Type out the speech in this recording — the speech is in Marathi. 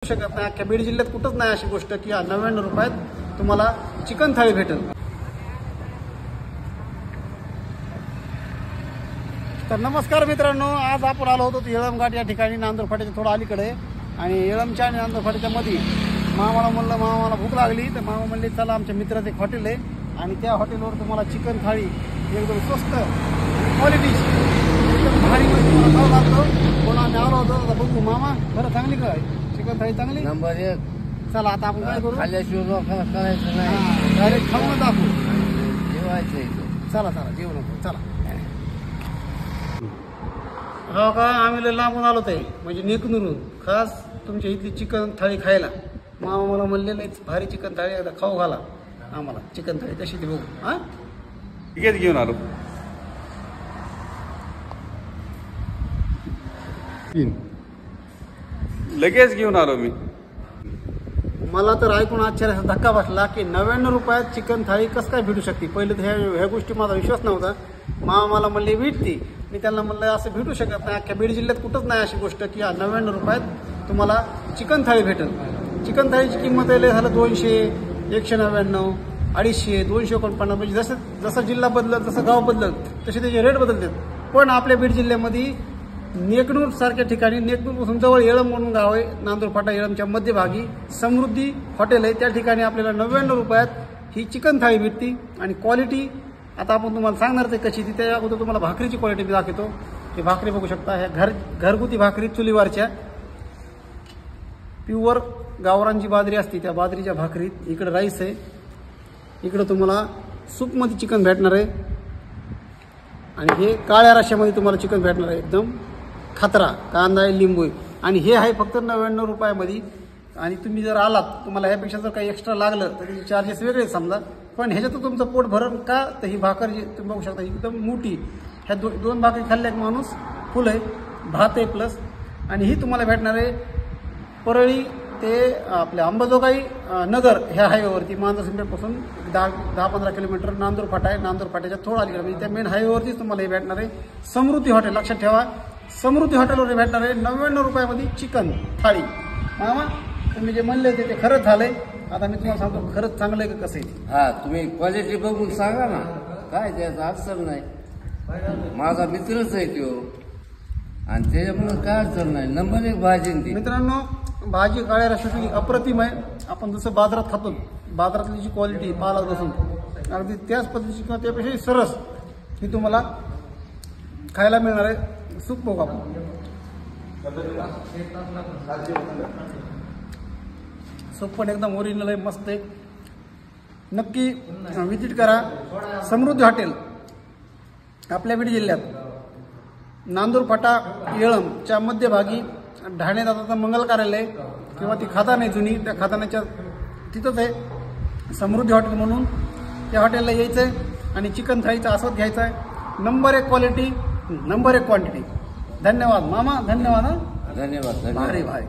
शकत नाही. अख्ख्या बीड जिल्ह्यात कुठंच नाही अशी गोष्ट की 99 रुपयात तुम्हाला चिकन थाळी भेटेल. तर नमस्कार मित्रांनो, आज आपण आलो होतो येळम घाट या ठिकाणी नांदूर फाट्याच्या थोडं अलीकडे. आणि येळमच्या आणि नांदूर फाट्याच्या मध्ये मामाला म्हणलं मामाला भूक लागली तर मामा म्हणले चला आमच्या मित्राचं एक हॉटेल आहे आणि त्या हॉटेलवर तुम्हाला चिकन थाळी एकदम स्वस्त क्वालिटी एकदम भारी तुम्हाला खावं लागतं. म्हणून आम्ही आलो होतो. आता बघू मामा खरं चांगली काय चिकन थाळी चांगली नंबर 1. चला आता आपण काय करू, खाल्ल्याशिवाय लोकांना करायचं नाही, डायरेक्ट खाऊन दाखवू. जेवायचं. चला चला जेवण नको चला. हो का, आम्ही लय लांबून आलो ते म्हणजे नेकनूरून खास तुमच्या इथली चिकन थाळी खायला. मामा मला म्हणलेलं भारी चिकन थाळी एकदा खाऊ घाला आम्हाला. चिकन थाळी कशी ती बघू. हा तिकीट घेऊन आलो. लगेच घेऊन आलो मी. मला तर ऐकून आश्चर्याचा धक्का बसला की 99 रुपयात चिकन थाळी कसं काय भेटू शकते. पहिले तर ह्या गोष्टी माझा विश्वास नव्हता. मामा मला म्हणले भेटते. मी त्यांना म्हणलं असं भेटू शकत नाही. अख्ख्या बीड जिल्ह्यात कुठंच नाही अशी गोष्ट की 99 रुपयात तुम्हाला चिकन थाळी भेटेल. चिकन थाळीची किंमत आहे झालं 200, 199, 250, 249. म्हणजे जसं जिल्हा बदलत जसं गाव बदलत तसे त्याचे रेट बदलतात. पण आपल्या बीड जिल्ह्यामध्ये नेकनूर सारख्या ठिकाणी, नेकनूरपासून जवळ येळम म्हणून गाव आहे, नांदूर फाटा येळमच्या मध्यभागी समृद्धी हॉटेल आहे. त्या ठिकाणी आपल्याला 99 रुपयात ही चिकन थाळी भेटते. आणि क्वालिटी आता आपण तुम्हाला सांगणार ते कशी ती. त्या अगोदर तुम्हाला भाकरीची क्वालिटी मी दाखवतो. ही भाकरी बघू शकता. ह्या घरगुती भाकरी चुलीवरच्या प्युअर गावरांची बाजरी असते त्या बाजरीच्या भाकरीत. इकडे राईस आहे, इकडं तुम्हाला सूपमध्ये चिकन भेटणार आहे आणि हे काळ्या रश्श्यामध्ये तुम्हाला चिकन भेटणार आहे. एकदम खातरा कांदा आहे, लिंबू आहे. आणि हे आहे फक्त 99 रुपयामध्ये. आणि तुम्ही जर आलात तुम्हाला ह्यापेक्षा जर काही एक्स्ट्रा लागलं तर त्याचे चार्जेस वेगळे समजा. पण ह्याच्यातून तुमचं पोट भरण का तर ही भाकर जी तुम्ही बघू शकता एकदम मोठी. ह्या दोन भाकरी खाल्ल्या माणूस फुल आहे, भात आहे प्लस. आणि ही तुम्हाला भेटणार आहे परळी ते आपल्या अंबाजोगाई नगर ह्या हायवेवरती. मांजर सिंपेटपासून 10-15 किलोमीटर नांदूर फाटा आहे. नांदूर फाट्याच्या थोडा अलीकडे म्हणजे त्या मेन हायवेवरतीच तुम्हाला हे भेटणार आहे. समृद्धी हॉटेल लक्षात ठेवा, समृद्धी हॉटेलवर भेटणार आहे 99 रुपयामध्ये चिकन थाळी. मामा तुम्ही जे म्हणले ते खरंच झालंय. आता मी तुम्हाला सांगतो खरंच चांगलं आहे का कसं आहे. हा, तुम्ही क्वालिटी बघून सांगा ना, काय त्याचा अडचण नाही. माझा मित्रच आहे तो आणि त्याच्यामुळे काय अडचण नाही. नंबर 1 भाजी ती. मित्रांनो भाजी काळ्या रश्श्याची अप्रतिम आहे. आपण जसं बाजारात खातो बाजारातली जी क्वालिटी पाला लसूण अगदी त्याच पद्धतीची किंवा त्यापेक्षाही सरस ही तुम्हाला खायला मिळणार आहे. सूप बघू आपण. सूप पण एकदम ओरिजिनल आहे, मस्त आहे. नक्की व्हिजिट करा. समृद्धी हॉटेल आपल्या बीड जिल्ह्यात नांदूर फाटा येळमच्या मध्यभागी ढाणे दादाचं मंगल कार्यालय किंवा ती खादान आहे जुनी, त्या खादानाच्या तिथंच आहे समृद्धी हॉटेल म्हणून. त्या हॉटेलला यायचं आहे आणि चिकन थाळीचा आस्वाद घ्यायचा आहे. Number 1 quality, number 1 quantity. धन्यवाद मामा, धन्यवाद. धन्यवाद. भारी भाई.